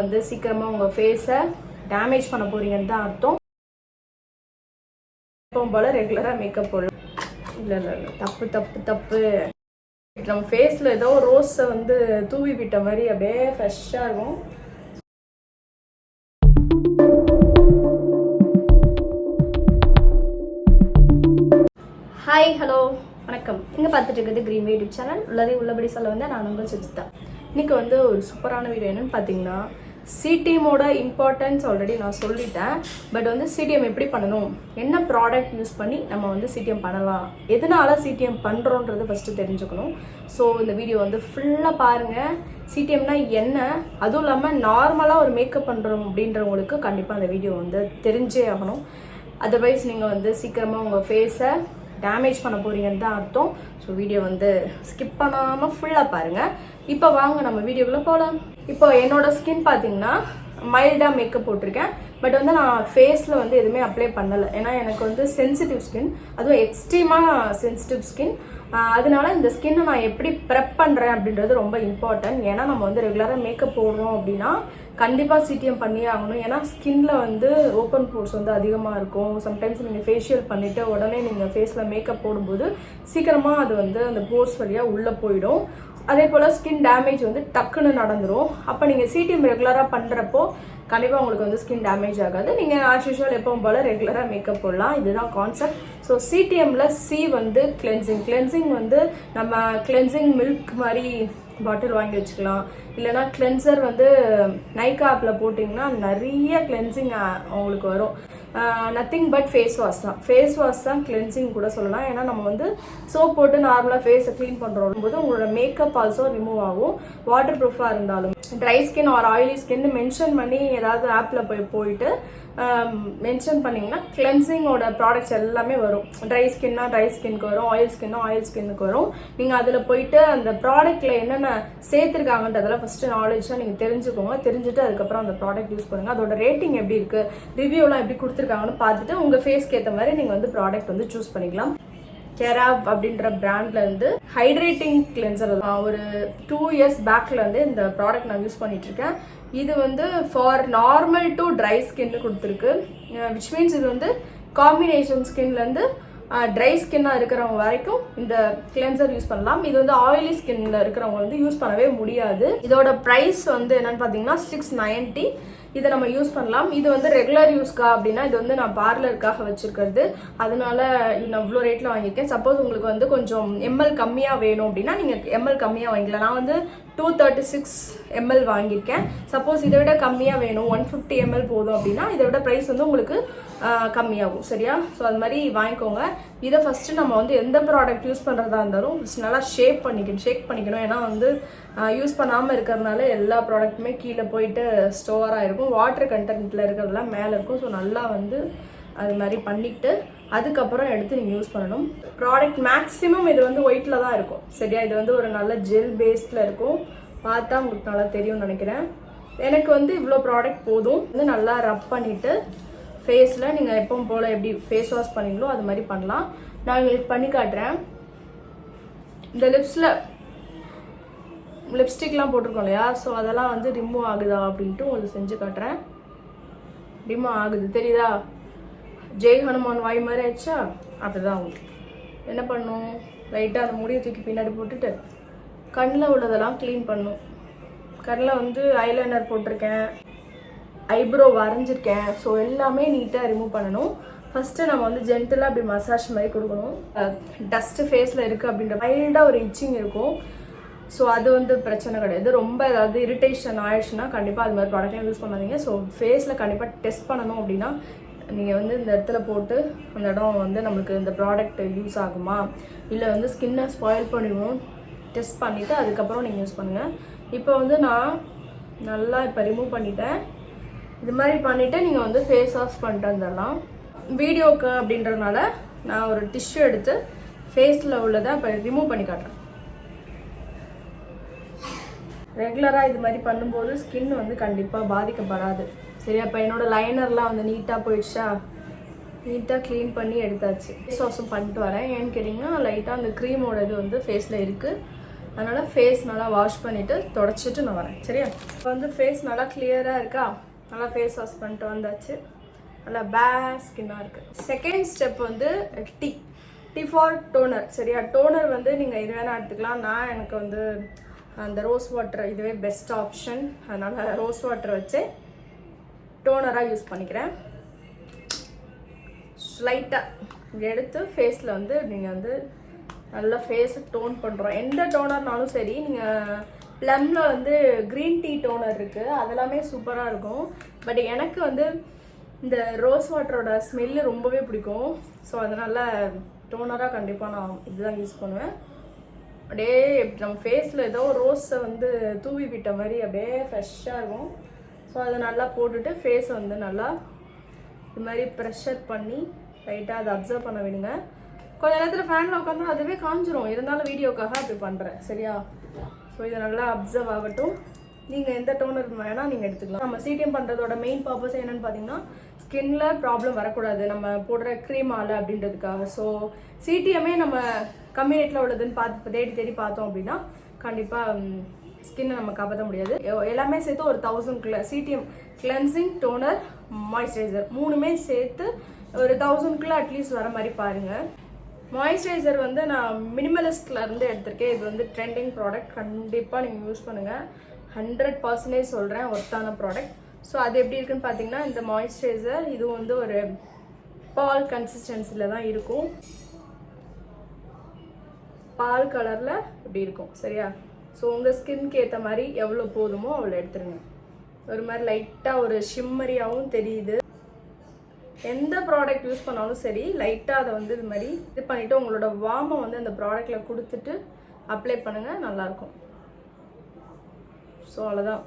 வந்து சீக்கிரமா உங்க ஃபேஸை டேமேஜ் பண்ண போறீங்கன்னு தான் அர்த்தம். எப்பவும் போல ரெகுலரா மேக்கப் போடலாம். இல்ல தப்பு தப்பு தப்பு. நம்ம ஃபேஸ்ல ஏதோ ரோஸை வந்து தூவி விட்ட மாதிரி அப்படியே ஃப்ரெஷ்ஷாக இருக்கும். ஹாய் ஹலோ வணக்கம். இங்கே பார்த்துட்டு இருக்கிறது கிரீன் யூடியூப் சேனல். உள்ளதே உள்ளபடி சொல்ல வந்து நான் உங்கள் சுஜிதா. இன்னைக்கு வந்து ஒரு சூப்பரான வீடியோ என்னன்னு பார்த்தீங்கன்னா, சிடிஎம்மோட இம்பார்ட்டன்ஸ் ஆல்ரெடி நான் சொல்லிட்டேன். பட் வந்து சிடிஎம் எப்படி பண்ணணும், என்ன ப்ராடக்ட் யூஸ் பண்ணி நம்ம வந்து சிடிஎம் பண்ணலாம், எதனால சிடிஎம் பண்ணுறோன்றது ஃபஸ்ட்டு தெரிஞ்சுக்கணும். ஸோ இந்த வீடியோ வந்து ஃபுல்லாக பாருங்கள். சிடிஎம்னா என்ன, அதுவும் இல்லாமல் நார்மலாக ஒரு மேக்கப் பண்ணுறோம் அப்படின்றவங்களுக்கு கண்டிப்பாக அந்த வீடியோ வந்து தெரிஞ்சே ஆகணும். அதர்வைஸ் நீங்கள் வந்து சீக்கிரமாக உங்கள் ஃபேஸை டேமேஜ் பண்ண போறீங்கன்னு தான் அர்த்தம். ஸோ வீடியோ வந்து ஸ்கிப் பண்ணாமல் ஃபுல்லாக பாருங்கள். இப்போ வாங்க நம்ம வீடியோக்குள்ளே போகலாம். இப்போ என்னோட ஸ்கின் பார்த்தீங்கன்னா மைல்டாக மேக்கப் போட்டிருக்கேன். பட் வந்து நான் ஃபேஸில் வந்து எதுவுமே அப்ளை பண்ணலை. ஏன்னா எனக்கு வந்து சென்சிட்டிவ் ஸ்கின், அதுவும் எக்ஸ்ட்ரீமாக சென்சிட்டிவ் ஸ்கின். அதனால இந்த ஸ்கின்னை நான் எப்படி ப்ரெப் பண்ணுறேன் அப்படின்றது ரொம்ப இம்பார்ட்டன்ட். ஏன்னா நம்ம வந்து ரெகுலராக மேக்கப் போடுறோம் அப்படின்னா கண்டிப்பாக சிடிஎம் பண்ணியே ஆகணும். ஏன்னா ஸ்கின்ல வந்து ஓப்பன் போர்ஸ் வந்து அதிகமாக இருக்கும். சம்டைம்ஸ் நீங்கள் ஃபேஷியல் பண்ணிவிட்டு உடனே நீங்கள் ஃபேஸில் மேக்கப் போடும்போது சீக்கிரமாக அது வந்து அந்த போர்ஸ் வழியாக உள்ளே போயிடும். அதே போல் ஸ்கின் டேமேஜ் வந்து டக்குன்னு நடந்துடும். அப்போ நீங்கள் சிடிஎம் ரெகுலராக பண்ணுறப்போ கண்டிப்பாக உங்களுக்கு வந்து ஸ்கின் டேமேஜ் ஆகாது. நீங்கள் ஆஸ் யூஷுவல் எப்பவும் போல் ரெகுலராக மேக்கப் போடலாம். இதுதான் கான்செப்ட். ஸோ சிடிஎம்ல சி வந்து கிளென்சிங் வந்து நம்ம கிளென்சிங் மில்க் மாதிரி பாட்டில் வாங்கி வச்சுக்கலாம். இல்லைனா கிளென்சர் வந்து நைக்கா ஆப்பில் போட்டிங்கன்னா நிறைய கிளென்சிங் உங்களுக்கு வரும். நத்திங் பட் ஃபேஸ் வாஷ் தான் கிளென்சிங் கூட சொல்லலாம். ஏன்னா நம்ம வந்து சோப் போட்டு நார்மலாக ஃபேஸை க்ளீன் பண்ணுறோம் போது உங்களோட மேக்கப் ஆல்சோ ரிமூவ் ஆகும். வாட்டர் ப்ரூஃபாக இருந்தாலும் dry skin or oily skin mention பண்ணி ஏதாவது ஆப்பில் போயிட்டு மென்ஷன் பண்ணிங்கன்னா கிளென்சிங்கோட ப்ராடக்ட்ஸ் எல்லாமே வரும். ட்ரை ஸ்கின்னா ட்ரை ஸ்கின்க்கு வரும், ஆயில் ஸ்கின்னா ஆயில் ஸ்கின்னுக்கு வரும். நீங்கள் அதில் போயிட்டு அந்த ப்ராடக்ட்டில் என்னென்ன சேர்த்துருக்காங்கன்றதெல்லாம் ஃபஸ்ட்டு நாலேஜாக நீங்கள் தெரிஞ்சுக்கோங்க. தெரிஞ்சுட்டு அதுக்கப்புறம் அந்த ப்ராடக்ட் யூஸ் பண்ணுங்கள். அதோட ரேட்டிங் எப்படி இருக்குது, ரிவ்யூலாம் எப்படி கொடுத்துருக்காங்கன்னு பார்த்துட்டு உங்கள் ஃபேஸ்க்கு ஏற்ற மாதிரி நீங்கள் வந்து ப்ராடக்ட் வந்து சூஸ் பண்ணிக்கலாம். கெராப் அப்படின்ற பிராண்ட்ல இருந்து ஹைட்ரேட்டிங் கிளென்சர் ஒரு 2 years பேக்ல இருந்து இந்த ப்ராடக்ட் நான் யூஸ் பண்ணிட்டு இருக்கேன். இது வந்து for normal to try skin கொடுத்துருக்கு. விச் மீன்ஸ் இது வந்து காம்பினேஷன் ஸ்கின்ல இருந்து ட்ரை ஸ்கின்னாக இருக்கிறவங்க வரைக்கும் இந்த கிளென்சர் யூஸ் பண்ணலாம். இது வந்து ஆயிலி ஸ்கின்ல இருக்கிறவங்க வந்து யூஸ் பண்ணவே முடியாது. இதோட ப்ரைஸ் வந்து என்னன்னு பார்த்தீங்கன்னா 690. இதை நம்ம யூஸ் பண்ணலாம். இது வந்து ரெகுலர் யூஸ்க்கா அப்படின்னா இது வந்து நான் பார்லருக்காக வச்சிருக்கிறது. அதனால நான் இவ்வளோ ரேட்டில் வாங்கியிருக்கேன். சப்போஸ் உங்களுக்கு வந்து கொஞ்சம் எம்எல் கம்மியாக வேணும் அப்படின்னா நீங்கள் எம்எல் கம்மியாக வாங்கிக்கலாம். நான் வந்து 236 ml வாங்கியிருக்கேன். சப்போஸ் இதை விட கம்மியாக வேணும் 150 ml போதும் அப்படின்னா இதை விட ப்ரைஸ் வந்து உங்களுக்கு கம்மியாகும். சரியா? ஸோ அது மாதிரி வாங்கிக்கோங்க. இதை ஃபஸ்ட்டு நம்ம வந்து எந்த ப்ராடக்ட் யூஸ் பண்ணுறதா இருந்தாலும் நல்லா ஷேக் பண்ணிக்கணும். ஏன்னா வந்து யூஸ் பண்ணாமல் இருக்கிறதுனால எல்லா ப்ராடக்ட்டுமே கீழே போயிட்டு ஸ்டோராக இருக்கும். வாட்டர் கண்டென்ட்டில் இருக்கிறதெல்லாம் மேலே இருக்கும். ஸோ நல்லா வந்து அது மாதிரி பண்ணிவிட்டு அதுக்கப்புறம் எடுத்து நீங்கள் யூஸ் பண்ணணும். ப்ராடக்ட் மேக்ஸிமம் இது வந்து ஒயிட்டில் தான் இருக்கும். சரியா? இது வந்து ஒரு நல்ல ஜெல் பேஸ்டில் இருக்கும். பார்த்தா உங்களுக்கு நல்லா தெரியும்னு நினைக்கிறேன். எனக்கு வந்து இவ்வளோ ப்ராடக்ட் போதும். வந்து நல்லா ரப் பண்ணிவிட்டு ஃபேஸில் நீங்கள் எப்பவும் போல் எப்படி ஃபேஸ் வாஷ் பண்ணீங்களோ அது மாதிரி பண்ணலாம். நான் உங்களுக்கு பண்ணி காட்டுறேன். இந்த லிப்ஸ்டிக்லாம் போட்டிருக்கோம் இல்லையா, ஸோ அதெல்லாம் வந்து ரிமூவ் ஆகுதா அப்படின்ட்டு உங்களுக்கு செஞ்சு காட்டுறேன். ரிமூவ் ஆகுது, தெரியுதா? ஜெய் ஹனுமான் வாய் மாதிரி ஆயிடுச்சா? அப்படிதான் உங்களுக்கு என்ன பண்ணும், லைட்டாக அந்த முடியை தூக்கி பின்னாடி போட்டுட்டு கண்ணில் உள்ளதெல்லாம் க்ளீன் பண்ணும். கண்ணில் வந்து ஐலைனர் போட்டிருக்கேன், ஐப்ரோ வரைஞ்சிருக்கேன். ஸோ எல்லாமே நீட்டாக ரிமூவ் பண்ணணும். ஃபஸ்ட்டு நம்ம வந்து ஜென்டலாக அப்படி மசாஜ் மாதிரி கொடுக்கணும். டஸ்ட்டு ஃபேஸில் இருக்குது அப்படின்ற மைல்டாக ஒரு இச்சிங் இருக்கும். ஸோ அது வந்து பிரச்சனை கிடையாது. ரொம்ப ஏதாவது இரிட்டேஷன் ஆயிடுச்சுன்னா கண்டிப்பாக அது மாதிரி ப்ராடக்ட்லாம் யூஸ் பண்ணாதீங்க. ஸோ ஃபேஸில் கண்டிப்பாக டெஸ்ட் பண்ணணும் அப்படின்னா நீங்கள் வந்து இந்த இடத்துல போட்டு அந்த இடம் வந்து நம்மளுக்கு இந்த ப்ராடக்ட் யூஸ் ஆகுமா இல்லை வந்து ஸ்கின்னை ஸ்பாயில் பண்ணிடுவோம் டெஸ்ட் பண்ணிவிட்டு அதுக்கப்புறம் நீங்கள் யூஸ் பண்ணுங்கள். இப்போ வந்து நான் நல்லா இப்போ ரிமூவ் பண்ணிட்டேன். இது மாதிரி பண்ணிவிட்டு நீங்கள் வந்து ஃபேஸ் வாஷ் பண்ணிட்டு வந்துடலாம். வீடியோக்கு அப்படின்றதுனால நான் ஒரு டிஷ்யூ எடுத்து ஃபேஸில் உள்ளதை இப்போ ரிமூவ் பண்ணி காட்டுறேன். ரெகுலராக இது மாதிரி பண்ணும்போது ஸ்கின் வந்து கண்டிப்பாக பாதிக்கப்படாது. சரி, அப்போ என்னோட லைனர்லாம் வந்து நீட்டாக போயிடுச்சா, நீட்டாக க்ளீன் பண்ணி எடுத்தாச்சு. ஃபேஸ் வாஷும் பண்ணிட்டு வரேன். ஏன்னு கேட்டிங்கன்னா லைட்டாக அந்த க்ரீமோட இது வந்து ஃபேஸில் இருக்குது. அதனால் ஃபேஸ் நல்லா வாஷ் பண்ணிவிட்டு தொடச்சிட்டு நான் வரேன். சரியா? இப்போ வந்து ஃபேஸ் நல்லா கிளியராக இருக்கா? நல்லா ஃபேஸ் வாஷ் பண்ணிட்டு வந்தாச்சு. நல்லா ஸ்கின்னாக இருக்குது. செகண்ட் ஸ்டெப் வந்து டீ ஃபார் டோனர். சரியா? டோனர் வந்து நீங்கள் இது வேணால் எடுத்துக்கலாம். எனக்கு வந்து அந்த ரோஸ் வாட்டர் இதுவே பெஸ்ட் ஆப்ஷன். அதனால் ரோஸ் வாட்டர் வச்சு டோனராக யூஸ் பண்ணிக்கிறேன். லைட்டாக எடுத்து ஃபேஸில் வந்து நீங்கள் வந்து நல்லா ஃபேஸை டோன் பண்ணுறோம். எந்த டோனர்னாலும் சரி, நீங்கள் ப்ளம்மில் வந்து க்ரீன் டீ டோனர் இருக்குது, அதெல்லாமே சூப்பராக இருக்கும். பட் எனக்கு வந்து இந்த ரோஸ் வாட்டரோட ஸ்மெல்லு ரொம்பவே பிடிக்கும். ஸோ அதனால் டோனராக கண்டிப்பாக நான் இதுதான் யூஸ் பண்ணுவேன். அப்படியே நம்ம ஃபேஸில் ஏதோ ரோஸை வந்து தூவி விட்ட மாதிரி அப்படியே ஃப்ரெஷ்ஷாக இருக்கும். ஸோ அதை நல்லா போட்டுட்டு ஃபேஸை வந்து நல்லா இது மாதிரி ப்ரெஷர் பண்ணி லைட்டாக அதை அப்சர்வ் பண்ண விடுங்க. கொஞ்ச நேரத்தில் ஃபேனில் உட்காந்து அதுவே காஞ்சிரும். இருந்தாலும் வீடியோக்காக அப்படி பண்ணுறேன். சரியா? ஸோ இதை நல்லா அப்சர்வ் ஆகட்டும். நீங்கள் எந்த டோனர் வேணால் நீங்கள் எடுத்துக்கலாம். நம்ம சிடிஎம் பண்ணுறதோட மெயின் பர்பஸ் என்னென்னு பார்த்தீங்கன்னா, ஸ்கின்ல ப்ராப்ளம் வரக்கூடாது நம்ம போடுற க்ரீமால் அப்படின்றதுக்காக. ஸோ சிடிஎம்மே நம்ம கம்மி ரேட்டில் உள்ளதுன்னு பார்த்து தேடி பார்த்தோம் அப்படின்னா கண்டிப்பாக ஸ்கின்னை நம்ம காப்பாற்ற முடியாது. எல்லாமே சேர்த்து ஒரு 1000 சிடிஎம் கிளென்சிங், டோனர், மாய்ஸ்சரைசர் 3மே சேர்த்து ஒரு 1000 அட்லீஸ்ட் வர மாதிரி பாருங்கள். மாய்ஸ்சரைசர் வந்து நான் மினிமலிஸ்ட்லேருந்து எடுத்திருக்கேன். இது வந்து ட்ரெண்டிங் ப்ராடக்ட். கண்டிப்பாக நீங்கள் யூஸ் பண்ணுங்கள். 100% சொல்கிறேன், ஒர்த்தான ப்ராடக்ட். ஸோ அது எப்படி இருக்குன்னு பார்த்தீங்கன்னா, இந்த மாய்ஸ்சரைசர் இது வந்து ஒரு பால் கன்சிஸ்டன்சியில் தான் இருக்கும். பால் கலரில் இப்படி இருக்கும். சரியா? ஸோ உங்கள் ஸ்கின்க்கு ஏற்ற மாதிரி எவ்வளோ போதுமோ அவ்வளோ எடுத்துருங்க. ஒரு மாதிரி லைட்டாக ஒரு ஷிம்மரியாகவும் தெரியுது. எந்த ப்ராடக்ட் யூஸ் பண்ணாலும் சரி, லைட்டாக அதை வந்து இது மாதிரி இது பண்ணிவிட்டு உங்களோட வார்மை வந்து அந்த ப்ராடக்டில் கொடுத்துட்டு அப்ளை பண்ணுங்கள், நல்லாயிருக்கும். ஸோ அவ்வளோதான்,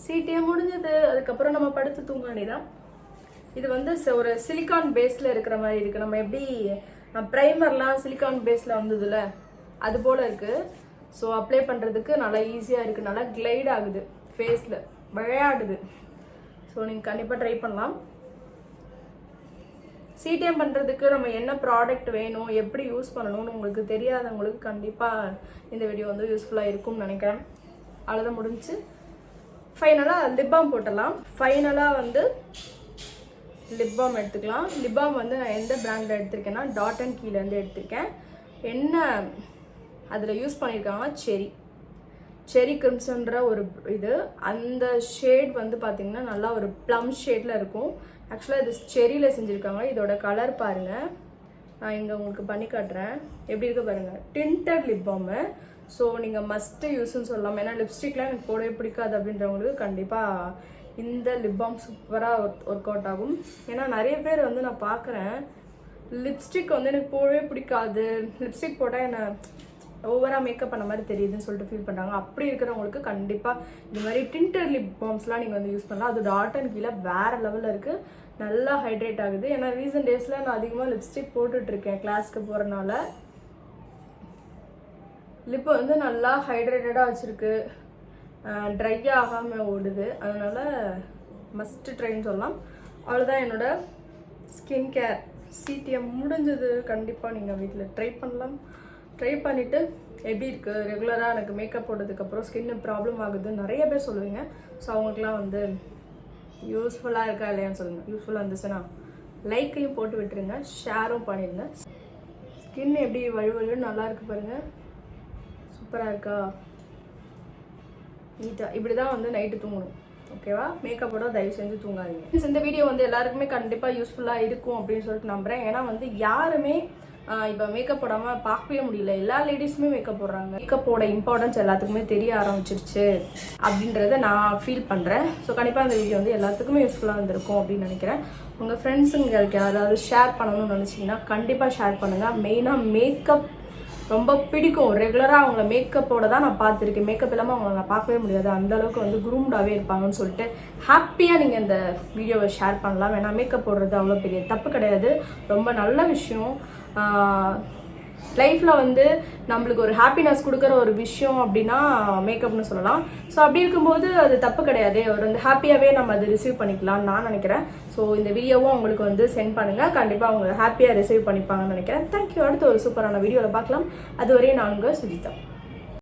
சிடிஎம் முடிஞ்சது. அதுக்கப்புறம் நம்ம படுத்து தூங்க வேண்டியதான். இது வந்து ஒரு சிலிக்கான் பேஸில் இருக்கிற மாதிரி இருக்குது. நம்ம எப்படி ப்ரைமர்லாம் சிலிக்கான் பேஸில் வந்ததில்ல, அது போல் இருக்குது. ஸோ அப்ளை பண்ணுறதுக்கு நல்லா ஈஸியாக இருக்குது. நல்லா கிளைட் ஆகுது, ஃபேஸில் விளையாடுது. ஸோ நீங்கள் கண்டிப்பாக ட்ரை பண்ணலாம். சிடிஎம் பண்ணுறதுக்கு நம்ம என்ன ப்ராடக்ட் வேணும், எப்படி யூஸ் பண்ணணும்னு உங்களுக்கு தெரியாதவங்களுக்கு கண்டிப்பாக இந்த வீடியோ வந்து யூஸ்ஃபுல்லாக இருக்கும்னு நினைக்கிறேன். அவ்வளோதான், முடிஞ்சு. ஃபைனலாக லிப் பாம் போட்டலாம். ஃபைனலாக வந்து லிப் பாம் எடுத்துக்கலாம். லிப் பாம் வந்து நான் எந்த பிராண்டில் எடுத்திருக்கேன்னா டாட் அண்ட் கீலேருந்து எடுத்திருக்கேன். என்ன அதில் யூஸ் பண்ணியிருக்காங்கன்னா செரி கிரிம்சன்ற ஒரு இது. அந்த ஷேட் வந்து பார்த்திங்கன்னா நல்லா ஒரு ப்ளம் ஷேடில் இருக்கும். ஆக்சுவலாக இது செரியில் செஞ்சுருக்காங்க. இதோட கலர் பாருங்கள், நான் இங்கே உங்களுக்கு பண்ணி காட்டுறேன். எப்படி இருக்க பாருங்கள், டிண்டட் லிப் பாமு. ஸோ நீங்கள் மஸ்ட்டு யூஸ்ன்னு சொல்லலாம். ஏன்னா லிப்ஸ்டிக்லாம் எனக்கு போடவே பிடிக்காது அப்படின்றவங்களுக்கு கண்டிப்பாக இந்த லிப் பாம் சூப்பராக ஒர்க் அவுட் ஆகும். ஏன்னா நிறைய பேர் வந்து நான் பார்க்குறேன், லிப்ஸ்டிக் வந்து எனக்கு போடவே பிடிக்காது, லிப்ஸ்டிக் போட்டால் என்ன ஓவராக மேக்கப் பண்ண மாதிரி தெரியுதுன்னு சொல்லிட்டு ஃபீல் பண்ணுறாங்க. அப்படி இருக்கிறவங்களுக்கு கண்டிப்பாக இந்த மாதிரி டிண்டட் லிப் பாம்ஸ்லாம் நீங்கள் வந்து யூஸ் பண்ணலாம். அது டாட் அண்ட் கீழே வேறு லெவலில் இருக்குது, நல்லா ஹைட்ரேட் ஆகுது. ஏன்னா ரீசன்ட் டேஸில் நான் அதிகமாக லிப்ஸ்டிக் போட்டுட்ருக்கேன் கிளாஸ்க்கு போகிறனால. லிப்பு வந்து நல்லா ஹைட்ரேட்டடாக வச்சுருக்கு, ட்ரை ஆகாமல் ஓடுது. அதனால் மஸ்ட்டு ட்ரைன்னு சொல்லலாம். அவ்வளோதான் என்னோட ஸ்கின் கேர். சிடிஎம் முடிஞ்சது. கண்டிப்பாக நீங்கள் வீட்டில் ட்ரை பண்ணலாம். ட்ரை பண்ணிவிட்டு எப்படி இருக்குது, ரெகுலராக எனக்கு மேக்கப் போட்டதுக்கப்புறம் ஸ்கின்னு ப்ராப்ளம் ஆகுதுன்னு நிறைய பேர் சொல்லுவீங்க. ஸோ அவங்களுக்குலாம் வந்து யூஸ்ஃபுல்லாக இருக்கா இல்லையான்னு சொல்லுங்கள். யூஸ்ஃபுல்லாக இருந்துச்சுன்னா லைக்கையும் போட்டு விட்டுருங்க, ஷேரும் பண்ணிடுங்க. ஸ்கின் எப்படி வழுவழுன்னு நல்லா இருக்குது பாருங்கள், சூப்பராக இருக்கா, நீட்டாக. இப்படி தான் வந்து நைட்டு தூங்கணும். ஓகேவா? மேக்கப்போட தயவு செஞ்சு தூங்காதீங்க. இந்த வீடியோ வந்து எல்லாருக்குமே கண்டிப்பாக யூஸ்ஃபுல்லாக இருக்கும் அப்படின்னு சொல்லிட்டு நம்புகிறேன். ஏன்னா வந்து யாருமே இப்போ மேக்கப் போடாமல் பார்க்கவே முடியல. எல்லா லேடிஸுமே மேக்கப் போடுறாங்க. மேக்கப்போட இம்பார்ட்டன்ஸ் எல்லாத்துக்குமே தெரிய ஆரம்பிச்சிருச்சு அப்படின்றத நான் ஃபீல் பண்ணுறேன். ஸோ கண்டிப்பாக அந்த வீடியோ வந்து எல்லாத்துக்குமே யூஸ்ஃபுல்லாக இருந்திருக்கும் அப்படின்னு நினைக்கிறேன். உங்கள் ஃப்ரெண்ட்ஸுங்களுக்கு யாராவது ஷேர் பண்ணணும்னு நினச்சிங்கன்னா கண்டிப்பாக ஷேர் பண்ணுங்கள். மெயினாக மேக்கப் ரொம்ப பிடிக்கும். ரெகுலராக அவங்கள மேக்கப்போட தான் நான் பார்த்துருக்கேன். மேக்கப் இல்லாமல் அவங்கள நான் பார்க்கவே முடியாது. அந்தளவுக்கு வந்து குரூம்டாகவே இருப்பாங்கன்னு சொல்லிட்டு ஹாப்பியாக நீங்கள் இந்த வீடியோவை ஷேர் பண்ணலாம். ஏன்னா மேக்கப் போடுறது அவ்வளோ பெரிய தப்பு கிடையாது, ரொம்ப நல்ல விஷயம். லைஃப்பில் வந்து நம்மளுக்கு ஒரு ஹாப்பினஸ் கொடுக்குற ஒரு விஷயம் அப்படின்னா மேக்கப்னு சொல்லலாம். ஸோ அப்படி இருக்கும்போது அது தப்பு கிடையாது. ஒரு வந்து ஹாப்பியாகவே நம்ம அதை ரிசீவ் பண்ணிக்கலாம்னு நான் நினைக்கிறேன். ஸோ இந்த வீடியோவும் அவங்களுக்கு வந்து சென்ட் பண்ணுங்கள். கண்டிப்பாக அவங்க ஹாப்பியாக ரிசீவ் பண்ணிப்பாங்கன்னு நினைக்கிறேன். தேங்க்யூ. அடுத்து ஒரு சூப்பரான வீடியோவில் பார்க்கலாம். அதுவரையும் நான் உங்கள் சுஜிதா.